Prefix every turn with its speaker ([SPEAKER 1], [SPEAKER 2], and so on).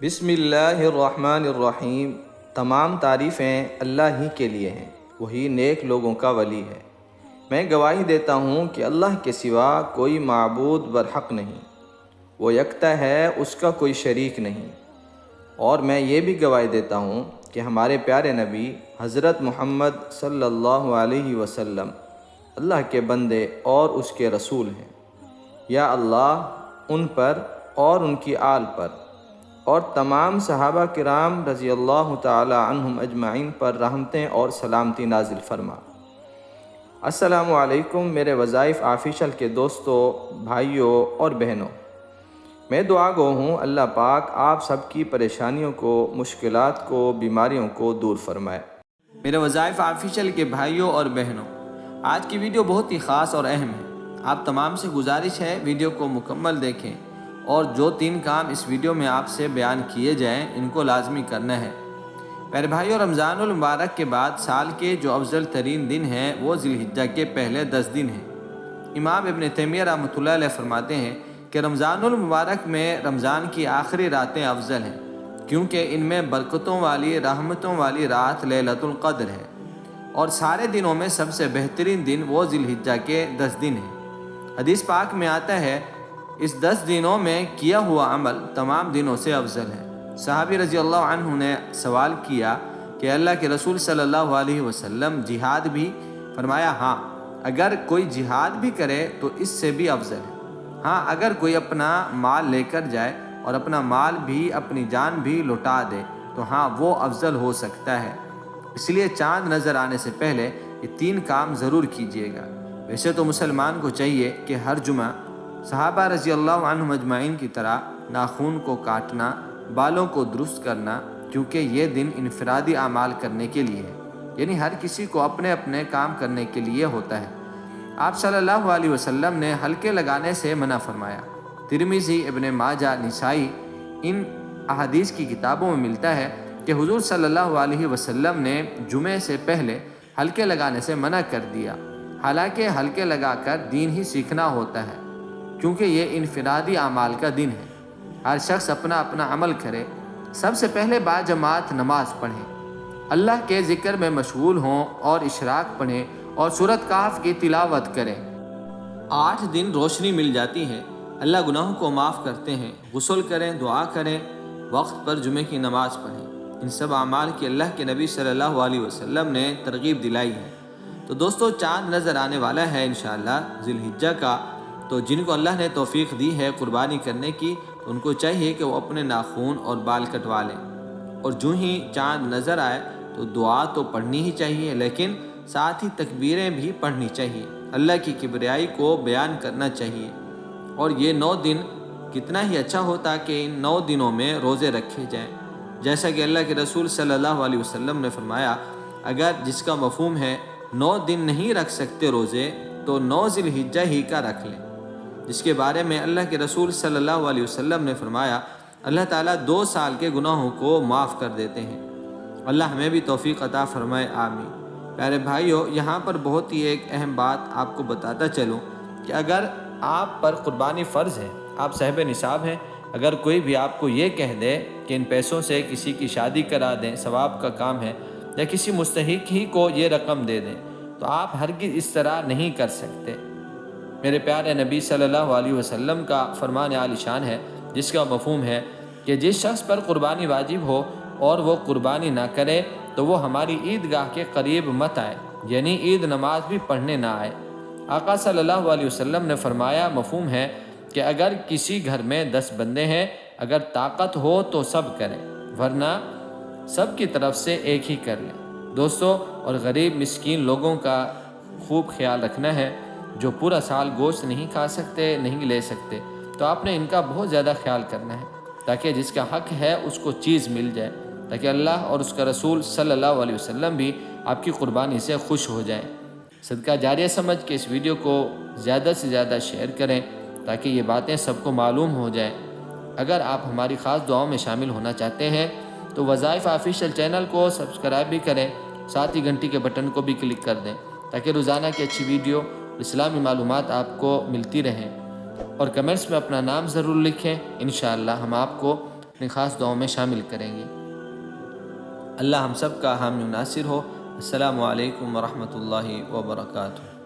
[SPEAKER 1] بسم اللہ الرحمن الرحیم۔ تمام تعریفیں اللہ ہی کے لیے ہیں، وہی نیک لوگوں کا ولی ہے۔ میں گواہی دیتا ہوں کہ اللہ کے سوا کوئی معبود برحق نہیں، وہ یکتا ہے، اس کا کوئی شریک نہیں۔ اور میں یہ بھی گواہی دیتا ہوں کہ ہمارے پیارے نبی حضرت محمد صلی اللہ علیہ وسلم اللہ کے بندے اور اس کے رسول ہیں۔ یا اللہ ان پر اور ان کی آل پر اور تمام صحابہ کرام رضی اللہ تعالی عنہم اجمعین پر رحمتیں اور سلامتی نازل فرما۔ السلام علیکم میرے وظائف آفیشل کے دوستوں، بھائیوں اور بہنوں۔ میں دعا گو ہوں اللہ پاک آپ سب کی پریشانیوں کو، مشکلات کو، بیماریوں کو دور فرمائے۔ میرے وظائف آفیشل کے بھائیوں اور بہنوں، آج کی ویڈیو بہت ہی خاص اور اہم ہے۔ آپ تمام سے گزارش ہے ویڈیو کو مکمل دیکھیں اور جو 3 کام اس ویڈیو میں آپ سے بیان کیے جائیں ان کو لازمی کرنا ہے۔ میرے بھائیوں، رمضان المبارک کے بعد سال کے جو افضل ترین دن ہیں وہ ذی الحجہ کے پہلے 10 دن ہیں۔ امام ابن تیمیہ رحمۃ اللہ علیہ فرماتے ہیں کہ رمضان المبارک میں رمضان کی آخری راتیں افضل ہیں، کیونکہ ان میں برکتوں والی، رحمتوں والی رات لیلۃ القدر ہے، اور سارے دنوں میں سب سے بہترین دن وہ ذی الحجہ کے 10 دن ہیں۔ حدیث پاک میں آتا ہے اس 10 دنوں میں کیا ہوا عمل تمام دنوں سے افضل ہے۔ صحابی رضی اللہ عنہ نے سوال کیا کہ اللہ کے رسول صلی اللہ علیہ وسلم جہاد بھی؟ فرمایا ہاں، اگر کوئی جہاد بھی کرے تو اس سے بھی افضل ہے۔ ہاں، اگر کوئی اپنا مال لے کر جائے اور اپنا مال بھی، اپنی جان بھی لوٹا دے تو ہاں وہ افضل ہو سکتا ہے۔ اس لیے چاند نظر آنے سے پہلے یہ 3 کام ضرور کیجیے گا۔ ویسے تو مسلمان کو چاہیے کہ ہر جمعہ صحابہ رضی اللہ عنہم اجمعین کی طرح ناخن کو کاٹنا، بالوں کو درست کرنا، کیونکہ یہ دن انفرادی اعمال کرنے کے لیے ہے، یعنی ہر کسی کو اپنے اپنے کام کرنے کے لیے ہوتا ہے۔ آپ صلی اللہ علیہ وسلم نے حلقے لگانے سے منع فرمایا۔ ترمذی، ابن ماجہ، نسائی، ان احادیث کی کتابوں میں ملتا ہے کہ حضور صلی اللہ علیہ وسلم نے جمعے سے پہلے حلقے لگانے سے منع کر دیا، حالانکہ حلقے لگا کر دین ہی سیکھنا ہوتا ہے، کیونکہ یہ انفرادی اعمال کا دن ہے۔ ہر شخص اپنا اپنا عمل کرے، سب سے پہلے باجماعت نماز پڑھیں، اللہ کے ذکر میں مشغول ہوں اور اشراق پڑھیں اور سورۃ کہف کی تلاوت کریں۔ 8 دن روشنی مل جاتی ہے، اللہ گناہوں کو معاف کرتے ہیں۔ غسل کریں، دعا کریں، وقت پر جمعے کی نماز پڑھیں۔ ان سب اعمال کی اللہ کے نبی صلی اللہ علیہ وسلم نے ترغیب دلائی ہے۔ تو دوستو، چاند نظر آنے والا ہے انشاءاللہ ذی الحجہ کا، تو جن کو اللہ نے توفیق دی ہے قربانی کرنے کی، تو ان کو چاہیے کہ وہ اپنے ناخن اور بال کٹوا لیں، اور جو ہی چاند نظر آئے تو دعا تو پڑھنی ہی چاہیے، لیکن ساتھ ہی تکبیریں بھی پڑھنی چاہیے، اللہ کی کبریائی کو بیان کرنا چاہیے۔ اور یہ 9 دن کتنا ہی اچھا ہوتا کہ ان 9 دنوں میں روزے رکھے جائیں، جیسا کہ اللہ کے رسول صلی اللہ علیہ وسلم نے فرمایا، اگر جس کا مفہوم ہے 9 دن نہیں رکھ سکتے روزے تو 9 ذی الحجہ ہی کا رکھ لیں، جس کے بارے میں اللہ کے رسول صلی اللہ علیہ وسلم نے فرمایا اللہ تعالیٰ 2 سال کے گناہوں کو معاف کر دیتے ہیں۔ اللہ ہمیں بھی توفیق عطا فرمائے، آمین۔ پیارے بھائیوں، یہاں پر بہت ہی ایک اہم بات آپ کو بتاتا چلوں کہ اگر آپ پر قربانی فرض ہے، آپ صاحب نصاب ہیں، اگر کوئی بھی آپ کو یہ کہہ دے کہ ان پیسوں سے کسی کی شادی کرا دیں، ثواب کا کام ہے، یا کسی مستحق ہی کو یہ رقم دے دیں، تو آپ ہرگز اس طرح نہیں کر سکتے۔ میرے پیارے نبی صلی اللہ علیہ وسلم کا فرمان عالی شان ہے، جس کا مفہوم ہے کہ جس شخص پر قربانی واجب ہو اور وہ قربانی نہ کرے تو وہ ہماری عیدگاہ کے قریب مت آئے، یعنی عید نماز بھی پڑھنے نہ آئے۔ آقا صلی اللہ علیہ وسلم نے فرمایا، مفہوم ہے کہ اگر کسی گھر میں 10 بندے ہیں، اگر طاقت ہو تو سب کریں، ورنہ سب کی طرف سے ایک ہی کر لیں۔ دوستو، اور غریب مسکین لوگوں کا خوب خیال رکھنا ہے، جو پورا سال گوشت نہیں کھا سکتے، نہیں لے سکتے، تو آپ نے ان کا بہت زیادہ خیال کرنا ہے، تاکہ جس کا حق ہے اس کو چیز مل جائے، تاکہ اللہ اور اس کا رسول صلی اللہ علیہ وسلم بھی آپ کی قربانی سے خوش ہو جائیں۔ صدقہ جاریہ سمجھ کے اس ویڈیو کو زیادہ سے زیادہ شیئر کریں تاکہ یہ باتیں سب کو معلوم ہو جائیں۔ اگر آپ ہماری خاص دعاؤں میں شامل ہونا چاہتے ہیں تو وظائف آفیشل چینل کو سبسکرائب بھی کریں، ساتھ ہی گھنٹی کے بٹن کو بھی کلک کر دیں تاکہ روزانہ کی اچھی ویڈیو اسلامی معلومات آپ کو ملتی رہیں، اور کمنٹس میں اپنا نام ضرور لکھیں، انشاءاللہ ہم آپ کو
[SPEAKER 2] اپنی خاص دعاؤں میں شامل کریں گے۔
[SPEAKER 1] اللہ ہم سب کا حامی و ناصر ہو۔ السلام علیکم ورحمۃ اللہ وبرکاتہ۔